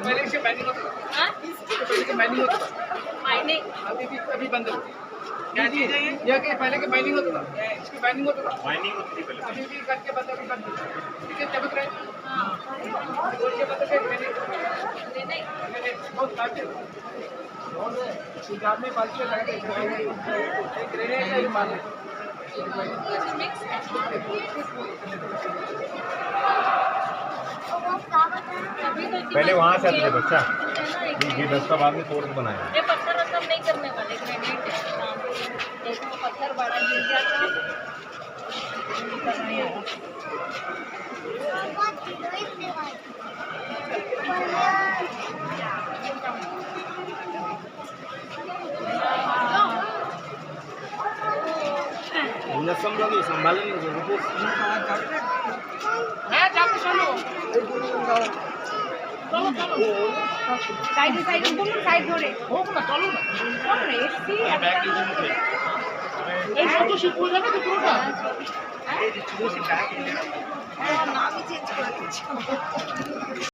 पहले से बैनिंग होता था। हाँ? इसके पहले के बैनिंग होता था। मायने अभी बंद हो गया। क्या चीज है ये कि पहले के बैनिंग होता था, इसकी बैनिंग होता था, माइनिंग होती थी पहले। अभी भी करके बंद कर दिया। ठीक है, चमक रहे हाँ बोल के बंद कर नहीं बहुत काफी पंजाब में बाल्टी लगा के ग्रेनेड का भी मार मिक्स है अभी तो पहले वहाँ से आते थे बच्चा, है ये 10 का बाद में तोड़ के बनाया। ये पत्थर वत्थर नहीं करने वाले ग्रेनेड है काम। देखो वो पत्थर बड़ा गिर जाता नहीं आ संभालने है जाके चलो সাইডে সাইডে বলুন সাইড ধরে হোক না চলো না চলো না এসছি এই কত শীত পড়ে যাবে তো পুরোটা হ্যাঁ না আমি চেঞ্জ করে দিচ্ছি